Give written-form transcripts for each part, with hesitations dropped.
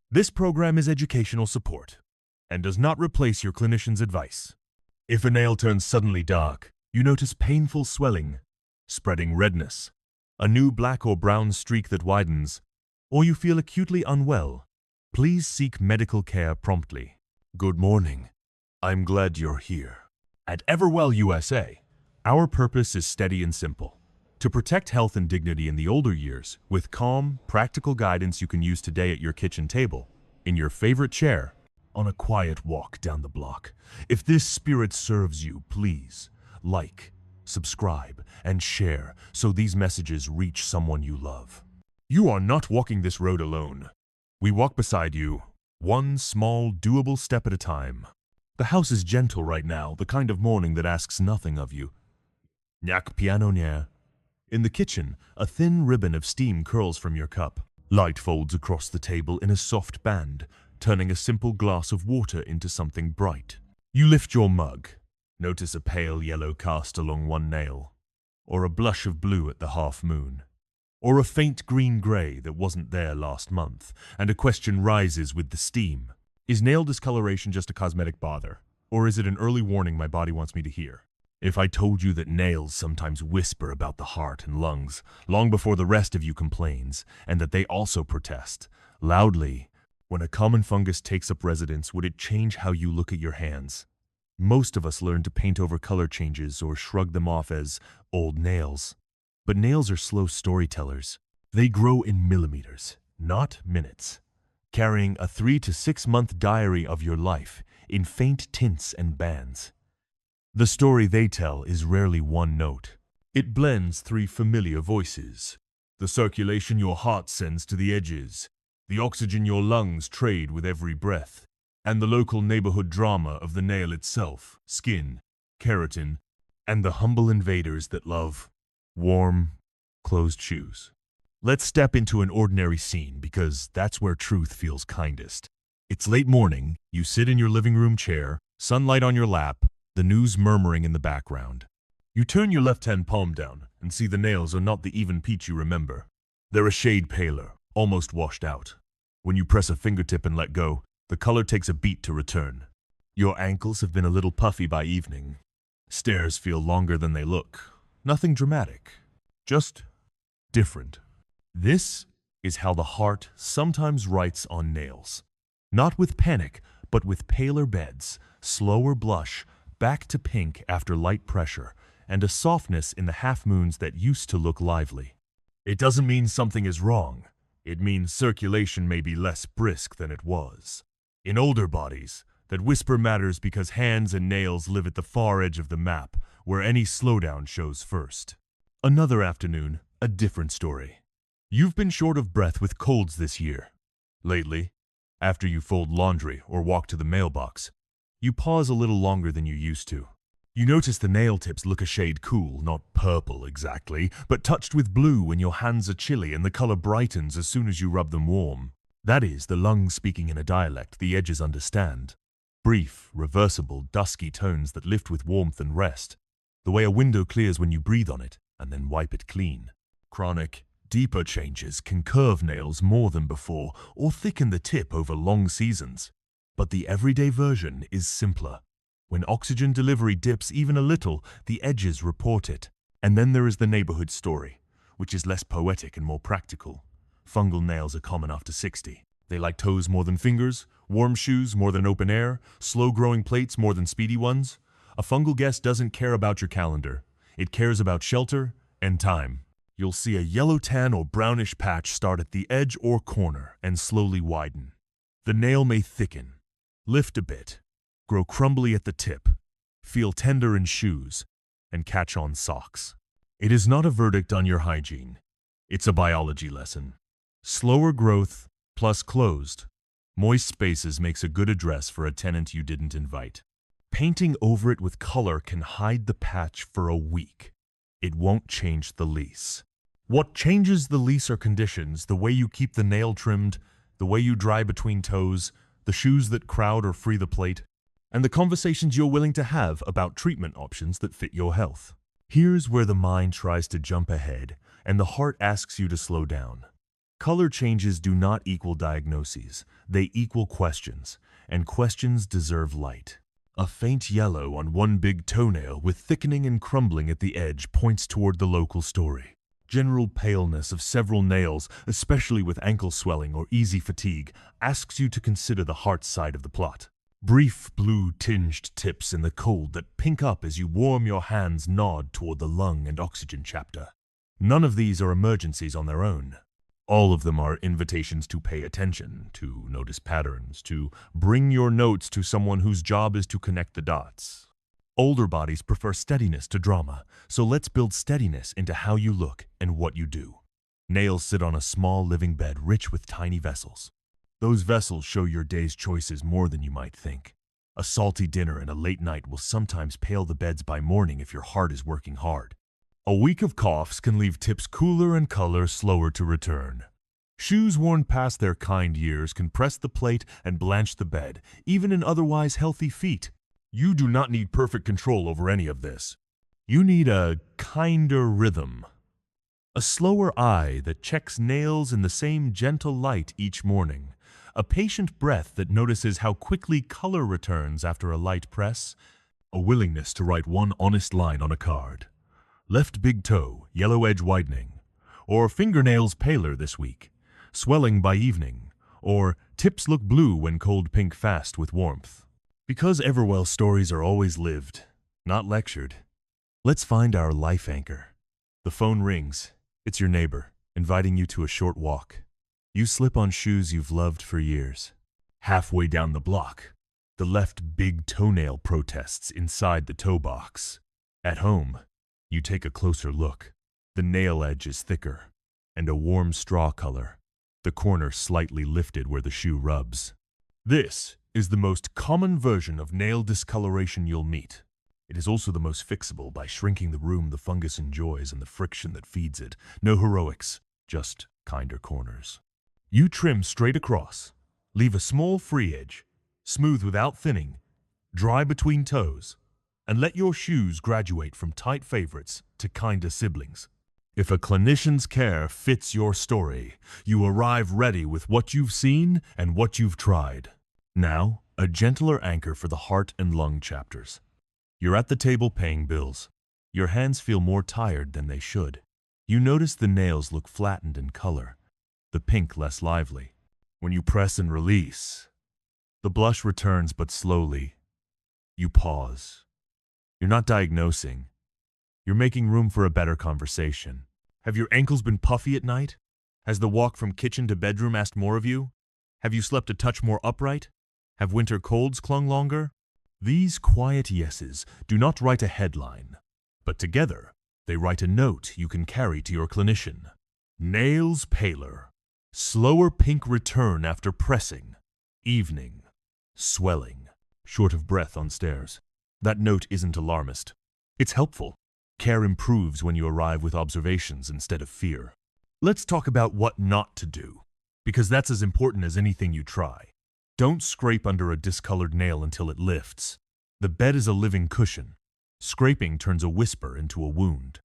This program is educational support and does not replace your clinician's advice. If a nail turns suddenly dark, you notice painful swelling, spreading redness, a new black or brown streak that widens, or you feel acutely unwell, please seek medical care promptly. Good morning. I'm glad you're here. At EverWell USA, our purpose is steady and simple: to protect health and dignity in the older years with calm, practical guidance you can use today at your kitchen table, in your favorite chair, on a quiet walk down the block. If this spirit serves you, please like, subscribe, and share so these messages reach someone you love. You are not walking this road alone. We walk beside you, one small, doable step at a time. The house is gentle right now, the kind of morning that asks nothing of you. Nyak piano nya. In the kitchen, a thin ribbon of steam curls from your cup. Light folds across the table in a soft band, turning a simple glass of water into something bright. You lift your mug. Notice a pale yellow cast along one nail, or a blush of blue at the half moon, or a faint green-gray that wasn't there last month, and a question rises with the steam. Is nail discoloration just a cosmetic bother, or is it an early warning my body wants me to hear? If I told you that nails sometimes whisper about the heart and lungs long before the rest of you complains, and that they also protest, loudly, when a common fungus takes up residence, would it change how you look at your hands? Most of us learn to paint over color changes or shrug them off as old nails. But nails are slow storytellers. They grow in millimeters, not minutes, carrying a 3 to 6 month diary of your life in faint tints and bands. The story they tell is rarely one note. It blends 3 familiar voices: the circulation your heart sends to the edges, the oxygen your lungs trade with every breath, and the local neighborhood drama of the nail itself, skin, keratin, and the humble invaders that love warm, closed shoes. Let's step into an ordinary scene because that's where truth feels kindest. It's late morning, you sit in your living room chair, sunlight on your lap, the news murmuring in the background. You turn your left-hand palm down and see the nails are not the even peach you remember. They're a shade paler, almost washed out. When you press a fingertip and let go, the color takes a beat to return. Your ankles have been a little puffy by evening. Stairs feel longer than they look. Nothing dramatic, just different. This is how the heart sometimes writes on nails. Not with panic, but with paler beds, slower blush, back to pink after light pressure, and a softness in the half-moons that used to look lively. It doesn't mean something is wrong. It means circulation may be less brisk than it was. In older bodies, that whisper matters because hands and nails live at the far edge of the map, where any slowdown shows first. Another afternoon, a different story. You've been short of breath with colds this year. Lately, after you fold laundry or walk to the mailbox, you pause a little longer than you used to. You notice the nail tips look a shade cool, not purple exactly, but touched with blue when your hands are chilly and the color brightens as soon as you rub them warm. That is the lungs speaking in a dialect the edges understand. Brief, reversible, dusky tones that lift with warmth and rest. The way a window clears when you breathe on it and then wipe it clean. Chronic, deeper changes can curve nails more than before or thicken the tip over long seasons. But the everyday version is simpler. When oxygen delivery dips even a little, the edges report it. And then there is the neighborhood story, which is less poetic and more practical. Fungal nails are common after 60. They like toes more than fingers, warm shoes more than open air, slow-growing plates more than speedy ones. A fungal guest doesn't care about your calendar. It cares about shelter and time. You'll see a yellow tan or brownish patch start at the edge or corner and slowly widen. The nail may thicken, lift a bit, grow crumbly at the tip, feel tender in shoes, and catch on socks. It is not a verdict on your hygiene. It's a biology lesson. Slower growth plus closed, moist spaces makes a good address for a tenant you didn't invite. Painting over it with color can hide the patch for a week. It won't change the lease. What changes the lease are conditions: the way you keep the nail trimmed, the way you dry between toes, the shoes that crowd or free the plate, and the conversations you're willing to have about treatment options that fit your health. Here's where the mind tries to jump ahead and the heart asks you to slow down. Color changes do not equal diagnoses, they equal questions, and questions deserve light. A faint yellow on one big toenail with thickening and crumbling at the edge points toward the local story. General paleness of several nails, especially with ankle swelling or easy fatigue, asks you to consider the heart side of the plot. Brief blue-tinged tips in the cold that pink up as you warm your hands nod toward the lung and oxygen chapter. None of these are emergencies on their own. All of them are invitations to pay attention, to notice patterns, to bring your notes to someone whose job is to connect the dots. Older bodies prefer steadiness to drama, so let's build steadiness into how you look and what you do. Nails sit on a small living bed rich with tiny vessels. Those vessels show your day's choices more than you might think. A salty dinner and a late night will sometimes pale the beds by morning if your heart is working hard. A week of coughs can leave tips cooler and color slower to return. Shoes worn past their kind years can press the plate and blanch the bed, even in otherwise healthy feet. You do not need perfect control over any of this. You need a kinder rhythm. A slower eye that checks nails in the same gentle light each morning. A patient breath that notices how quickly color returns after a light press. A willingness to write one honest line on a card. Left big toe, yellow edge widening. Or fingernails paler this week, swelling by evening. Or tips look blue when cold pink fast with warmth. Because EverWell stories are always lived, not lectured, let's find our life anchor. The phone rings. It's your neighbor, inviting you to a short walk. You slip on shoes you've loved for years. Halfway down the block, the left big toenail protests inside the toe box. At home, you take a closer look. The nail edge is thicker, and a warm straw color, the corner slightly lifted where the shoe rubs. This is the most common version of nail discoloration you'll meet. It is also the most fixable by shrinking the room the fungus enjoys and the friction that feeds it. No heroics, just kinder corners. You trim straight across, leave a small free edge, smooth without thinning, dry between toes, and let your shoes graduate from tight favorites to kinder siblings. If a clinician's care fits your story, you arrive ready with what you've seen and what you've tried. Now, a gentler anchor for the heart and lung chapters. You're at the table paying bills. Your hands feel more tired than they should. You notice the nails look flattened in color, the pink less lively. When you press and release, the blush returns but slowly. You pause. You're not diagnosing. You're making room for a better conversation. Have your ankles been puffy at night? Has the walk from kitchen to bedroom asked more of you? Have you slept a touch more upright? Have winter colds clung longer? These quiet yeses do not write a headline, but together they write a note you can carry to your clinician. Nails paler. Slower pink return after pressing. Evening. Swelling. Short of breath on stairs. That note isn't alarmist. It's helpful. Care improves when you arrive with observations instead of fear. Let's talk about what not to do, because that's as important as anything you try. Don't scrape under a discolored nail until it lifts. The bed is a living cushion. Scraping turns a whisper into a wound.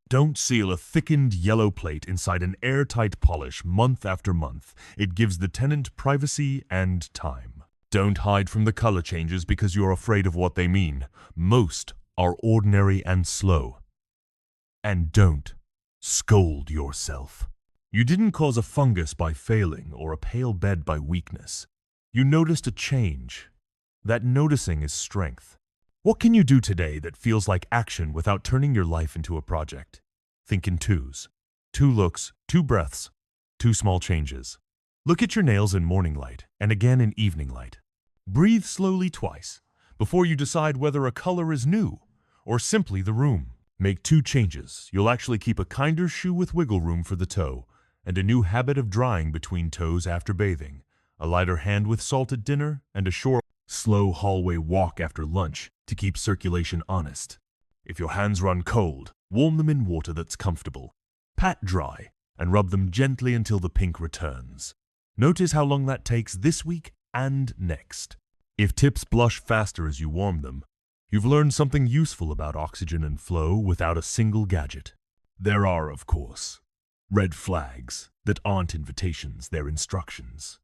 Don't seal a thickened yellow plate inside an airtight polish month after month. It gives the tenant privacy and time. Don't hide from the color changes because you're afraid of what they mean. Most are ordinary and slow. And don't scold yourself. You didn't cause a fungus by failing or a pale bed by weakness. You noticed a change. That noticing is strength. What can you do today that feels like action without turning your life into a project? Think in twos. 2 looks, 2 breaths, 2 small changes. Look at your nails in morning light and again in evening light. Breathe slowly twice before you decide whether a color is new or simply the room. Make 2 changes. You'll actually keep a kinder shoe with wiggle room for the toe and a new habit of drying between toes after bathing, a lighter hand with salt at dinner, and a short, slow hallway walk after lunch to keep circulation honest. If your hands run cold, warm them in water that's comfortable. Pat dry and rub them gently until the pink returns. Notice how long that takes this week and next. If tips blush faster as you warm them, you've learned something useful about oxygen and flow without a single gadget. There are, of course, Red flags that aren't invitations, they're instructions.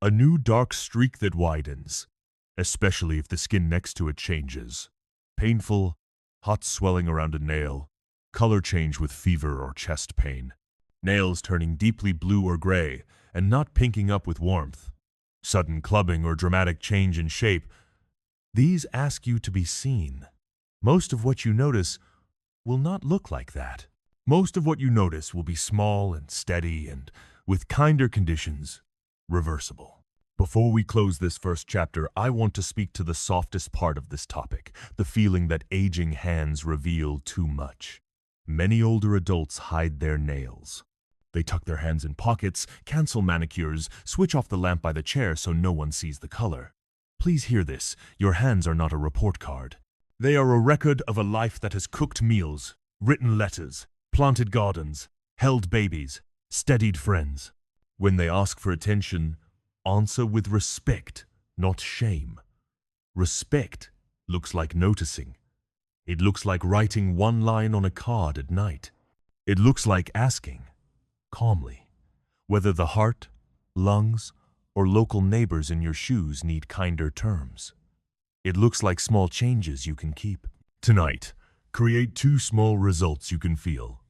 A new dark streak that widens, especially if the skin next to it changes. Painful, hot swelling around a nail, color change with fever or chest pain. Nails turning deeply blue or gray and not pinking up with warmth. Sudden clubbing or dramatic change in shape. These ask you to be seen. Most of what you notice will not look like that. Most of what you notice will be small and steady and, with kinder conditions, reversible. Before we close this first chapter, I want to speak to the softest part of this topic, the feeling that aging hands reveal too much. Many older adults hide their nails. They tuck their hands in pockets, cancel manicures, switch off the lamp by the chair so no one sees the color. Please hear this, your hands are not a report card. They are a record of a life that has cooked meals, written letters, planted gardens, held babies, steadied friends. When they ask for attention, answer with respect, not shame. Respect looks like noticing. It looks like writing one line on a card at night. It looks like asking, calmly, whether the heart, lungs, or local neighbors in your shoes need kinder terms. It looks like small changes you can keep. Tonight, create 2 small results you can feel.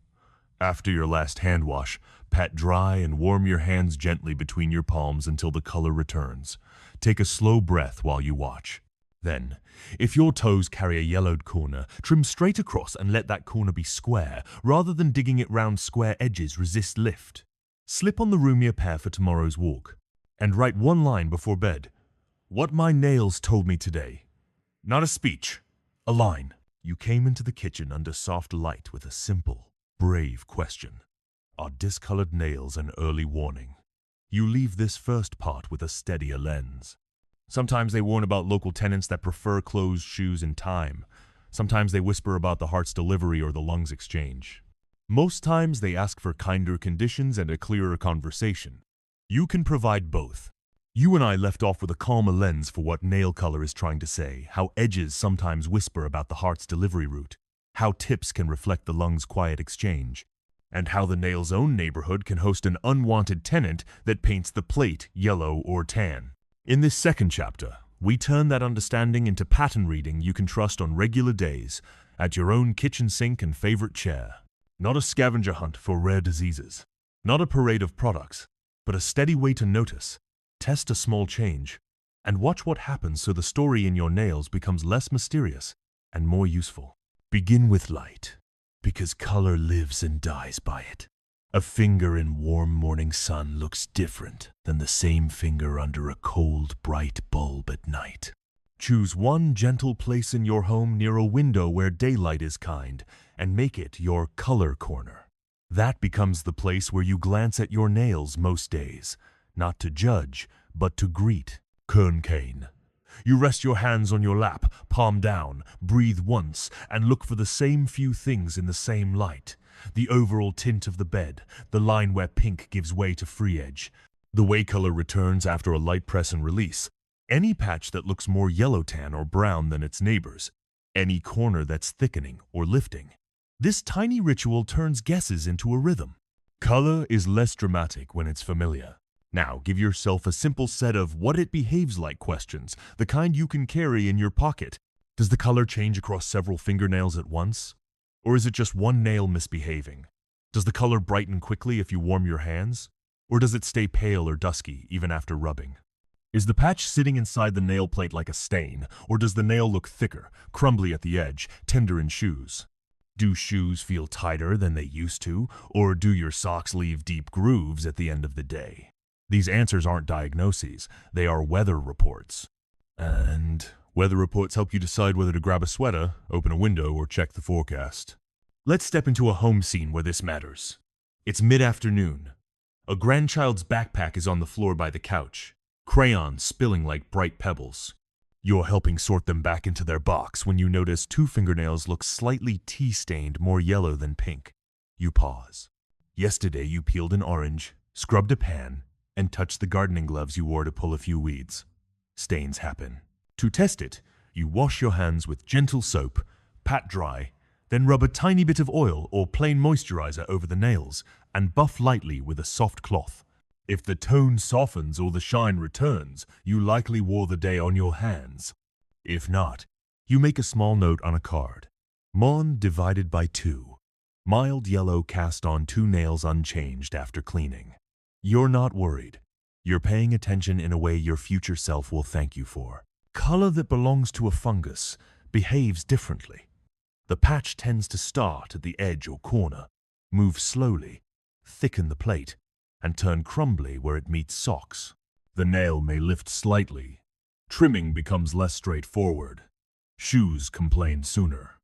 After your last hand wash, pat dry and warm your hands gently between your palms until the color returns. Take a slow breath while you watch. Then, if your toes carry a yellowed corner, trim straight across and let that corner be square, rather than digging it round square edges. Resist lift. Slip on the roomier pair for tomorrow's walk. And write one line before bed. What my nails told me today. Not a speech, a line. You came into the kitchen under soft light with a simple, brave question. Are discolored nails an early warning? You leave this first part with a steadier lens. Sometimes they warn about local tenants that prefer closed shoes in time. Sometimes they whisper about the heart's delivery or the lungs exchange. Most times they ask for kinder conditions and a clearer conversation. You can provide both. You and I left off with a calmer lens for what nail color is trying to say, how edges sometimes whisper about the heart's delivery route, how tips can reflect the lungs' quiet exchange, and how the nail's own neighborhood can host an unwanted tenant that paints the plate yellow or tan. In this second chapter, we turn that understanding into pattern reading you can trust on regular days, at your own kitchen sink and favorite chair. Not a scavenger hunt for rare diseases, not a parade of products, but a steady way to notice, test a small change, and watch what happens so the story in your nails becomes less mysterious and more useful. Begin with light, because color lives and dies by it. A finger in warm morning sun looks different than the same finger under a cold, bright bulb at night. Choose one gentle place in your home near a window where daylight is kind, and make it your color corner. That becomes the place where you glance at your nails most days, not to judge, but to greet. Kern Kane. You rest your hands on your lap, palm down, breathe once, and look for the same few things in the same light. The overall tint of the bed, the line where pink gives way to free edge, the way color returns after a light press and release, any patch that looks more yellow tan or brown than its neighbors, any corner that's thickening or lifting. This tiny ritual turns guesses into a rhythm. Color is less dramatic when it's familiar. Now, give yourself a simple set of what it behaves like questions, the kind you can carry in your pocket. Does the color change across several fingernails at once? Or is it just one nail misbehaving? Does the color brighten quickly if you warm your hands? Or does it stay pale or dusky even after rubbing? Is the patch sitting inside the nail plate like a stain, or does the nail look thicker, crumbly at the edge, tender in shoes? Do shoes feel tighter than they used to, or do your socks leave deep grooves at the end of the day? These answers aren't diagnoses, they are weather reports. And weather reports help you decide whether to grab a sweater, open a window, or check the forecast. Let's step into a home scene where this matters. It's mid-afternoon. A grandchild's backpack is on the floor by the couch, crayons spilling like bright pebbles. You're helping sort them back into their box when you notice 2 fingernails look slightly tea-stained, more yellow than pink. You pause. Yesterday you peeled an orange, scrubbed a pan, and touched the gardening gloves you wore to pull a few weeds. Stains happen. To test it, you wash your hands with gentle soap, pat dry, then rub a tiny bit of oil or plain moisturizer over the nails and buff lightly with a soft cloth. If the tone softens or the shine returns, you likely wore the day on your hands. If not, you make a small note on a card. Mon divided by 2. Mild yellow cast on 2 nails unchanged after cleaning. You're not worried. You're paying attention in a way your future self will thank you for. Color that belongs to a fungus behaves differently. The patch tends to start at the edge or corner, move slowly, thicken the plate, and turn crumbly where it meets socks. The nail may lift slightly. Trimming becomes less straightforward. Shoes complain sooner.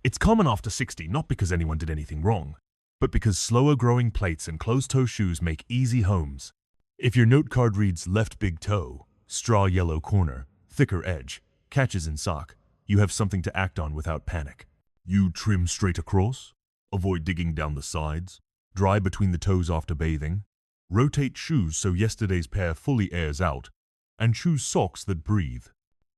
It's common after 60, not because anyone did anything wrong, but because slower growing plates and closed-toe shoes make easy homes. If your note card reads left big toe, straw yellow corner, thicker edge, catches in sock, you have something to act on without panic. You trim straight across, avoid digging down the sides, dry between the toes after bathing, rotate shoes so yesterday's pair fully airs out, and choose socks that breathe.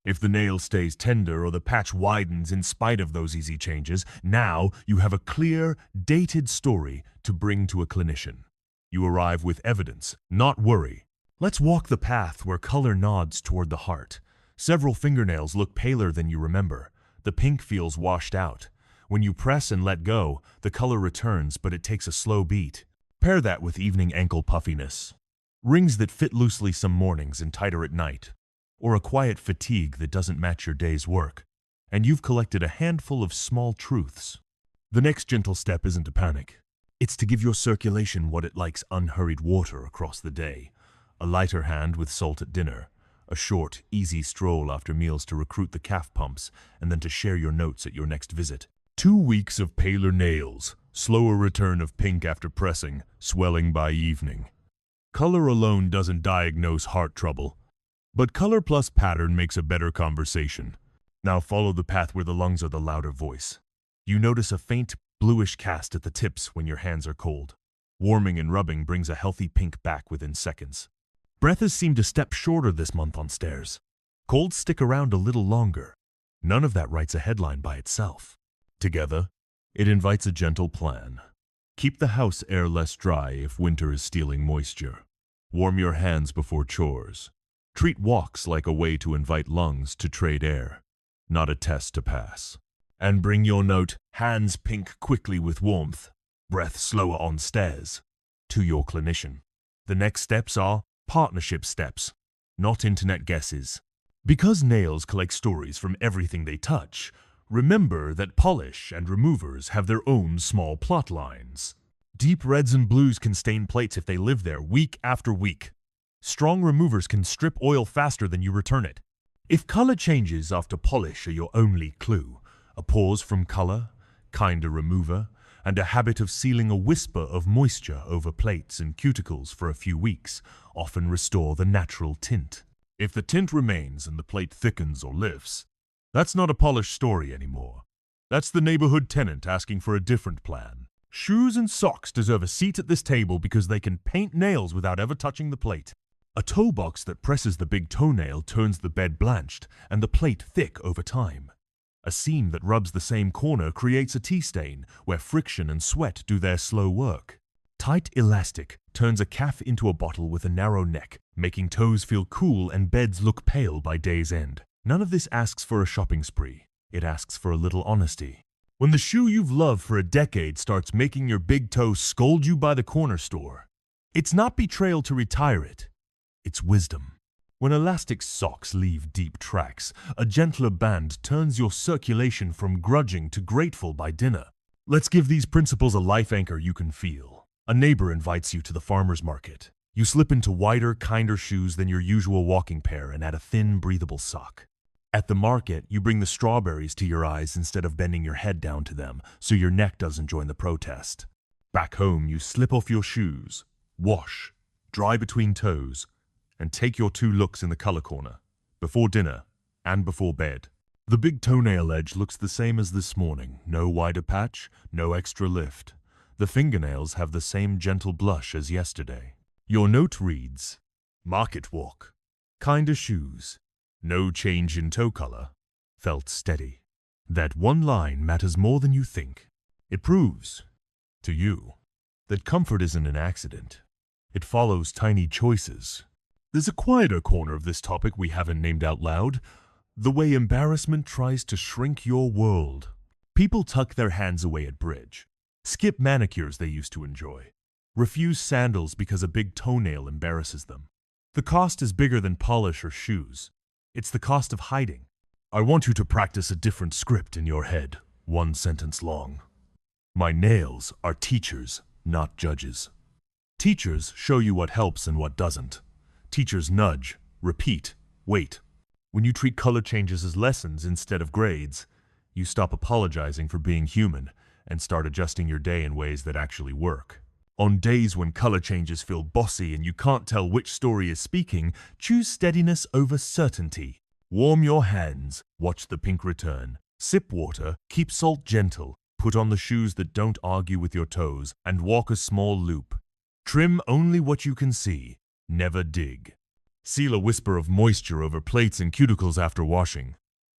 If the nail stays tender or the patch widens in spite of those easy changes, now you have a clear, dated story to bring to a clinician. You arrive with evidence, not worry. Let's walk the path where color nods toward the heart. Several fingernails look paler than you remember. The pink feels washed out. When you press and let go, the color returns, but it takes a slow beat. Pair that with evening ankle puffiness. Rings that fit loosely some mornings and tighter at night. Or a quiet fatigue that doesn't match your day's work, and you've collected a handful of small truths. The next gentle step isn't to panic. It's to give your circulation what it likes: unhurried water across the day, a lighter hand with salt at dinner, a short, easy stroll after meals to recruit the calf pumps, and then to share your notes at your next visit. 2 weeks of paler nails, slower return of pink after pressing, swelling by evening. Color alone doesn't diagnose heart trouble, but color plus pattern makes a better conversation. Now follow the path where the lungs are the louder voice. You notice a faint, bluish cast at the tips when your hands are cold. Warming and rubbing brings a healthy pink back within seconds. Breath has seemed a step shorter this month on stairs. Colds stick around a little longer. None of that writes a headline by itself. Together, it invites a gentle plan. Keep the house air less dry if winter is stealing moisture. Warm your hands before chores. Treat walks like a way to invite lungs to trade air, not a test to pass. And bring your note, hands pink quickly with warmth, breath slower on stairs, to your clinician. The next steps are partnership steps, not internet guesses. Because nails collect stories from everything they touch, remember that polish and removers have their own small plot lines. Deep reds and blues can stain plates if they live there week after week. Strong removers can strip oil faster than you return it. If color changes after polish are your only clue, a pause from color, kinder remover, and a habit of sealing a whisper of moisture over plates and cuticles for a few weeks often restore the natural tint. If the tint remains and the plate thickens or lifts, that's not a polished story anymore. That's the neighborhood tenant asking for a different plan. Shoes and socks deserve a seat at this table because they can paint nails without ever touching the plate. A toe box that presses the big toenail turns the bed blanched and the plate thick over time. A seam that rubs the same corner creates a tea stain where friction and sweat do their slow work. Tight elastic turns a calf into a bottle with a narrow neck, making toes feel cool and beds look pale by day's end. None of this asks for a shopping spree. It asks for a little honesty. When the shoe you've loved for a decade starts making your big toe scold you by the corner store, it's not betrayal to retire it. It's wisdom. When elastic socks leave deep tracks, a gentler band turns your circulation from grudging to grateful by dinner. Let's give these principles a life anchor you can feel. A neighbor invites you to the farmer's market. You slip into wider, kinder shoes than your usual walking pair and add a thin, breathable sock. At the market, you bring the strawberries to your eyes instead of bending your head down to them, so your neck doesn't join the protest. Back home, you slip off your shoes, wash, dry between toes, and take your 2 looks in the color corner, before dinner and before bed. The big toenail edge looks the same as this morning, no wider patch, no extra lift. The fingernails have the same gentle blush as yesterday. Your note reads, market walk, kinder shoes, no change in toe color, felt steady. That one line matters more than you think. It proves, to you, that comfort isn't an accident. It follows tiny choices. There's a quieter corner of this topic we haven't named out loud: the way embarrassment tries to shrink your world. People tuck their hands away at bridge, skip manicures they used to enjoy, refuse sandals because a big toenail embarrasses them. The cost is bigger than polish or shoes. It's the cost of hiding. I want you to practice a different script in your head, one sentence long. My nails are teachers, not judges. Teachers show you what helps and what doesn't. Teachers nudge, repeat, wait. When you treat color changes as lessons instead of grades, you stop apologizing for being human and start adjusting your day in ways that actually work. On days when color changes feel bossy and you can't tell which story is speaking, choose steadiness over certainty. Warm your hands, watch the pink return. Sip water, keep salt gentle. Put on the shoes that don't argue with your toes and walk a small loop. Trim only what you can see. Never dig. Seal a whisper of moisture over plates and cuticles after washing.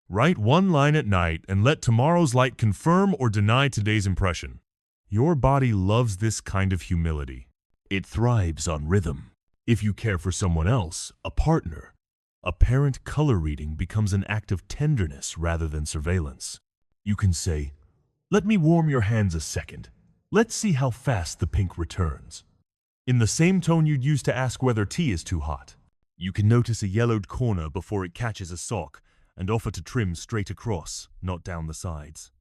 Write one line at night and let tomorrow's light confirm or deny today's impression. Your body loves this kind of humility. It thrives on rhythm. If you care for someone else, a partner, a parent, color reading becomes an act of tenderness rather than surveillance. You can say, "Let me warm your hands a second. Let's see how fast the pink returns," in the same tone you'd use to ask whether tea is too hot. You can notice a yellowed corner before it catches a sock and offer to trim straight across, not down the sides.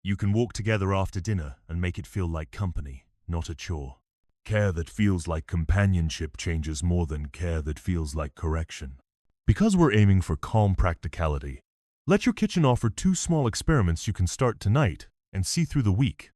You can walk together after dinner and make it feel like company, not a chore. Care that feels like companionship changes more than care that feels like correction. Because we're aiming for calm practicality, let your kitchen offer 2 small experiments you can start tonight and see through the week.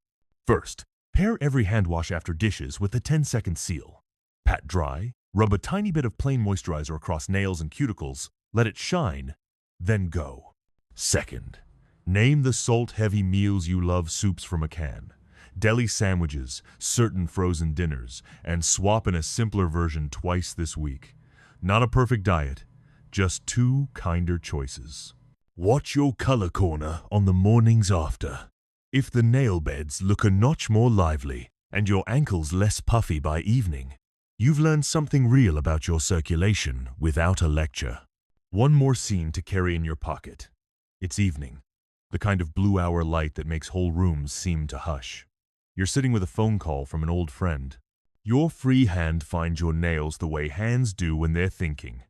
First, pair every hand wash after dishes with a 10-second seal. Pat dry, rub a tiny bit of plain moisturizer across nails and cuticles, let it shine, then go. Second, name the salt-heavy meals you love: soups from a can, deli sandwiches, certain frozen dinners, and swap in a simpler version twice this week. Not a perfect diet, just 2 kinder choices. Watch your color corner on the mornings after. If the nail beds look a notch more lively and your ankles less puffy by evening, you've learned something real about your circulation without a lecture. One more scene to carry in your pocket. It's evening, the kind of blue hour light that makes whole rooms seem to hush. You're sitting with a phone call from an old friend. Your free hand finds your nails the way hands do when they're thinking.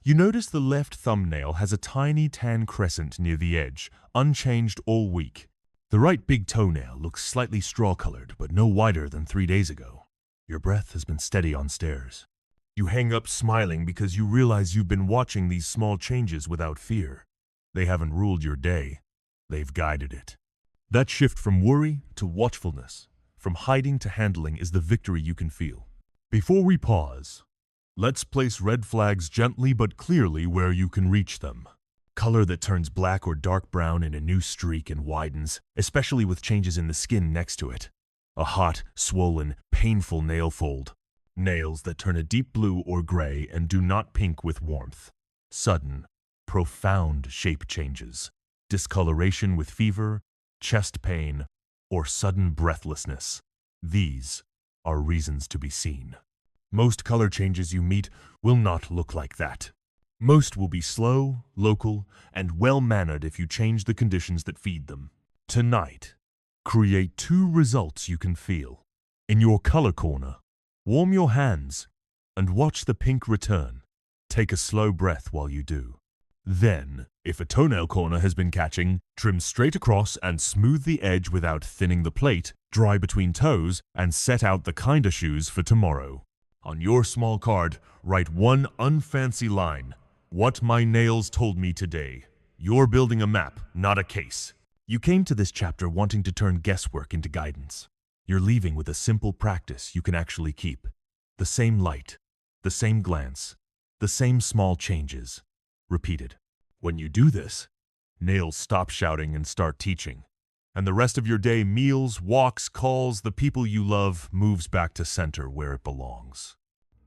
You notice the left thumbnail has a tiny tan crescent near the edge, unchanged all week. The right big toenail looks slightly straw-colored, but no wider than 3 days ago. Your breath has been steady on stairs. You hang up smiling because you realize you've been watching these small changes without fear. They haven't ruled your day. They've guided it. That shift from worry to watchfulness, from hiding to handling, is the victory you can feel. Before we pause, let's place red flags gently but clearly where you can reach them. Color that turns black or dark brown in a new streak and widens, especially with changes in the skin next to it. A hot, swollen, painful nail fold. Nails that turn a deep blue or gray and do not pink with warmth. Sudden, profound shape changes. Discoloration with fever, chest pain, or sudden breathlessness. These are reasons to be seen. Most color changes you meet will not look like that. Most will be slow, local, and well-mannered if you change the conditions that feed them. Tonight, create 2 results you can feel. In your color corner, warm your hands and watch the pink return. Take a slow breath while you do. Then, if a toenail corner has been catching, trim straight across and smooth the edge without thinning the plate, dry between toes, and set out the kinder shoes for tomorrow. On your small card, write 1 unfancy line. What my nails told me today. You're building a map, not a case. You came to this chapter wanting to turn guesswork into guidance. You're leaving with a simple practice you can actually keep. The same light, the same glance, the same small changes. Repeated. When you do this, nails stop shouting and start teaching. And the rest of your day, meals, walks, calls, the people you love, moves back to center where it belongs.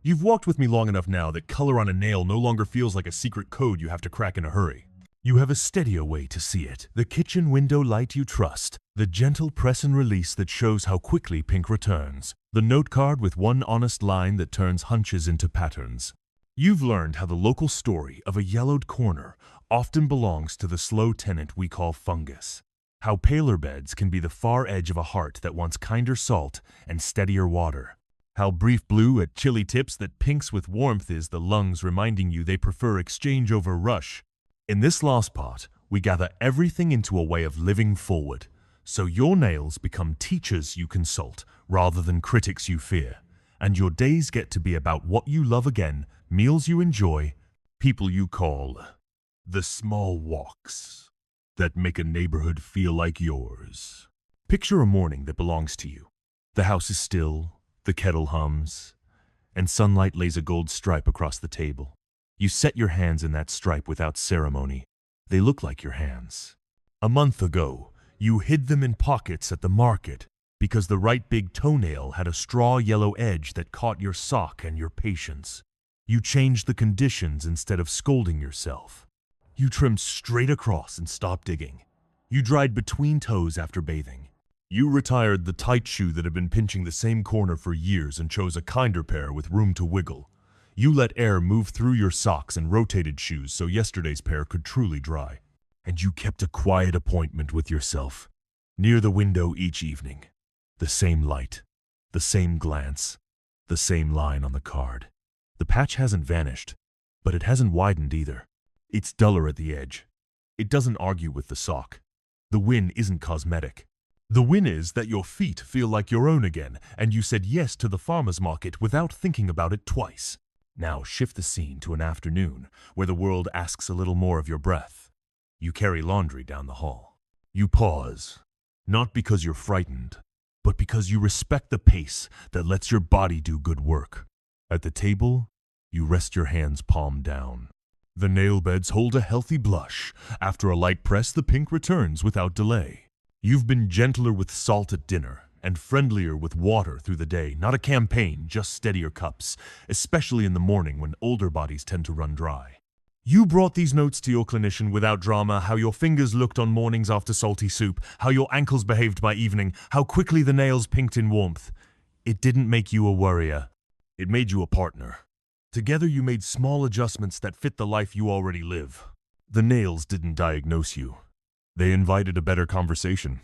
You've walked with me long enough now that color on a nail no longer feels like a secret code you have to crack in a hurry. You have a steadier way to see it, the kitchen window light you trust, The gentle press and release that shows how quickly pink returns. The note card with one honest line that turns hunches into patterns. You've learned how the local story of a yellowed corner often belongs to the slow tenant we call fungus. How paler beds can be the far edge of a heart that wants kinder salt and steadier water. How brief blue at chilly tips that pinks with warmth is the lungs reminding you they prefer exchange over rush. In this last part, we gather everything into a way of living forward. So your nails become teachers you consult rather than critics you fear. And your days get to be about what you love again, meals you enjoy, people you call. The small walks that make a neighborhood feel like yours. Picture a morning that belongs to you. The house is still, the kettle hums, and sunlight lays a gold stripe across the table. You set your hands in that stripe without ceremony. They look like your hands. A month ago, you hid them in pockets at the market because the right big toenail had a straw yellow edge that caught your sock and your patience. You changed the conditions instead of scolding yourself. You trimmed straight across and stopped digging. You dried between toes after bathing. You retired the tight shoe that had been pinching the same corner for years and chose a kinder pair with room to wiggle. You let air move through your socks and rotated shoes so yesterday's pair could truly dry. And you kept a quiet appointment with yourself, near the window each evening. The same light, the same glance, the same line on the card. The patch hasn't vanished, but it hasn't widened either. It's duller at the edge. It doesn't argue with the sock. The win isn't cosmetic. The win is that your feet feel like your own again, and you said yes to the farmer's market without thinking about it twice. Now shift the scene to an afternoon where the world asks a little more of your breath. You carry laundry down the hall. You pause, not because you're frightened, but because you respect the pace that lets your body do good work. At the table, you rest your hands palm down. The nail beds hold a healthy blush. After a light press, the pink returns without delay. You've been gentler with salt at dinner and friendlier with water through the day. Not a campaign, just steadier cups, especially in the morning when older bodies tend to run dry. You brought these notes to your clinician without drama, how your fingers looked on mornings after salty soup, how your ankles behaved by evening, how quickly the nails pinked in warmth. It didn't make you a worrier. It made you a partner. Together you made small adjustments that fit the life you already live. The nails didn't diagnose you. They invited a better conversation,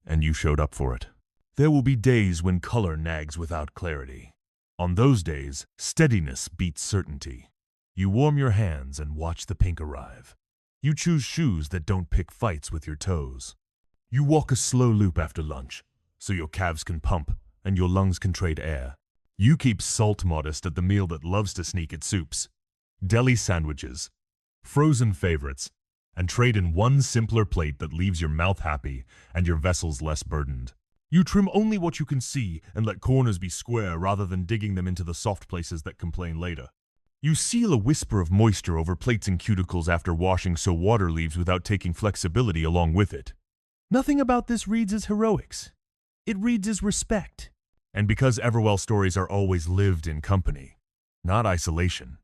and you showed up for it. There will be days when color nags without clarity. On those days, steadiness beats certainty. You warm your hands and watch the pink arrive. You choose shoes that don't pick fights with your toes. You walk a slow loop after lunch, so your calves can pump and your lungs can trade air. You keep salt modest at the meal that loves to sneak at soups. Deli sandwiches, frozen favorites, and trade in one simpler plate that leaves your mouth happy and your vessels less burdened. You trim only what you can see and let corners be square rather than digging them into the soft places that complain later. You seal a whisper of moisture over plates and cuticles after washing so water leaves without taking flexibility along with it. Nothing about this reads as heroics. It reads as respect. And because EverWell stories are always lived in company, not isolation.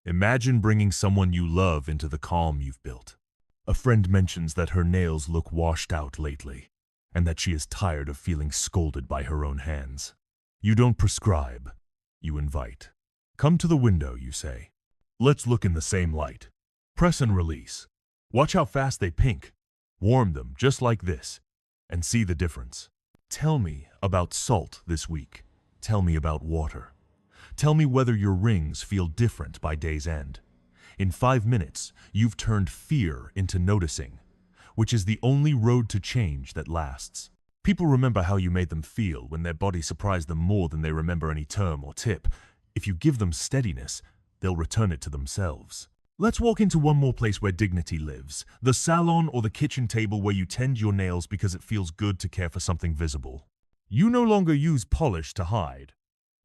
Imagine bringing someone you love into the calm you've built. A friend mentions that her nails look washed out lately, and that she is tired of feeling scolded by her own hands. You don't prescribe, you invite. Come to the window, you say. Let's look in the same light. Press and release. Watch how fast they pink. Warm them just like this, and see the difference. Tell me about salt this week. Tell me about water. Tell me whether your rings feel different by day's end. In 5 minutes, you've turned fear into noticing, which is the only road to change that lasts. People remember how you made them feel when their body surprised them more than they remember any term or tip. If you give them steadiness, they'll return it to themselves. Let's walk into one more place where dignity lives. The salon or the kitchen table where you tend your nails because it feels good to care for something visible. You no longer use polish to hide,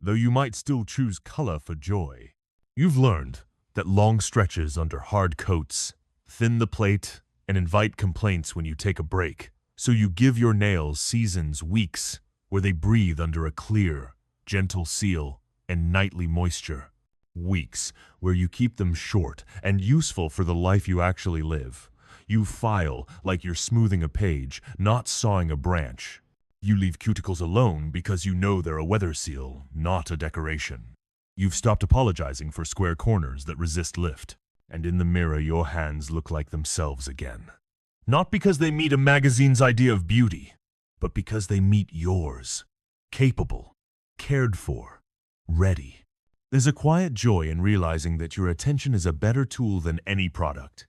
though you might still choose color for joy. You've learned that long stretches under hard coats thin the plate and invite complaints when you take a break. So you give your nails seasons, weeks, where they breathe under a clear, gentle seal and nightly moisture. Weeks where you keep them short and useful for the life you actually live. You file like you're smoothing a page, not sawing a branch. You leave cuticles alone because you know they're a weather seal, not a decoration. You've stopped apologizing for square corners that resist lift, and in the mirror your hands look like themselves again. Not because they meet a magazine's idea of beauty, but because they meet yours. Capable, cared for, ready. There's a quiet joy in realizing that your attention is a better tool than any product.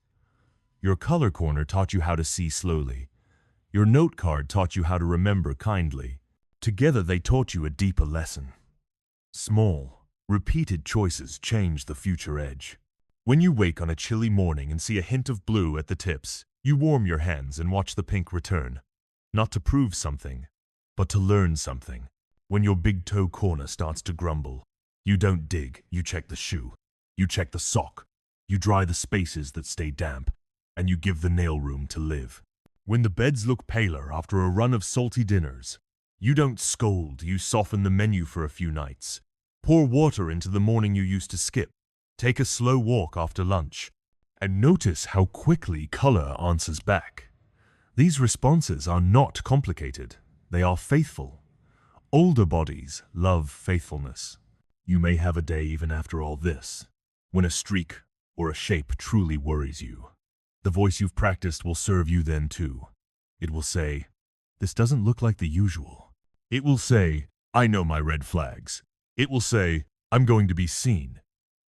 Your color corner taught you how to see slowly. Your note card taught you how to remember kindly. Together they taught you a deeper lesson. Small, repeated choices change the future edge. When you wake on a chilly morning and see a hint of blue at the tips, you warm your hands and watch the pink return. Not to prove something, but to learn something. When your big toe corner starts to grumble, you don't dig, you check the shoe. You check the sock. You dry the spaces that stay damp, and you give the nail room to live. When the beds look paler after a run of salty dinners, you don't scold, you soften the menu for a few nights. Pour water into the morning you used to skip. Take a slow walk after lunch, and notice how quickly color answers back. These responses are not complicated, they are faithful. Older bodies love faithfulness. You may have a day even after all this, when a streak or a shape truly worries you. The voice you've practiced will serve you then too. It will say, "This doesn't look like the usual." It will say, "I know my red flags." It will say, "I'm going to be seen."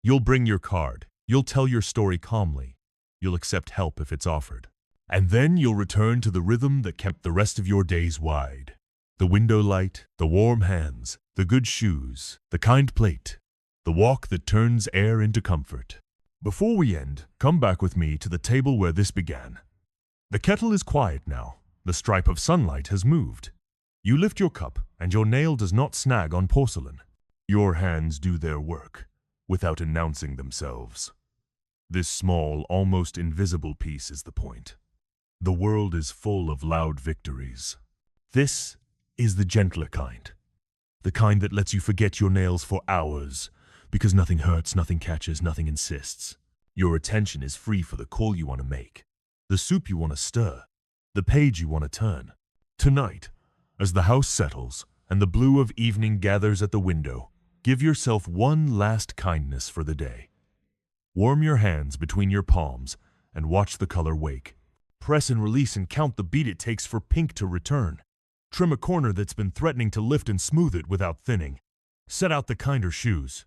You'll bring your card. You'll tell your story calmly. You'll accept help if it's offered. And then you'll return to the rhythm that kept the rest of your days wide. The window light, the warm hands, the good shoes, the kind plate, the walk that turns air into comfort. Before we end, come back with me to the table where this began. The kettle is quiet now. The stripe of sunlight has moved. You lift your cup, and your nail does not snag on porcelain. Your hands do their work, without announcing themselves. This small, almost invisible piece is the point. The world is full of loud victories. This is the gentler kind. The kind that lets you forget your nails for hours, because nothing hurts, nothing catches, nothing insists. Your attention is free for the call you want to make, the soup you want to stir, the page you want to turn. Tonight, as the house settles and the blue of evening gathers at the window, give yourself one last kindness for the day. Warm your hands between your palms and watch the color wake. Press and release and count the beat it takes for pink to return. Trim a corner that's been threatening to lift and smooth it without thinning. Set out the kinder shoes.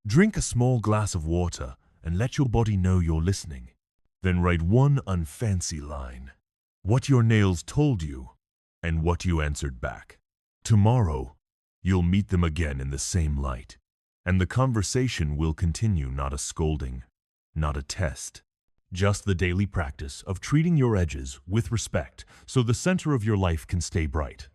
Drink a small glass of water and let your body know you're listening. Then write one unfancy line. What your nails told you and what you answered back. Tomorrow, you'll meet them again in the same light, and the conversation will continue, not a scolding, not a test. Just the daily practice of treating your edges with respect so the center of your life can stay bright.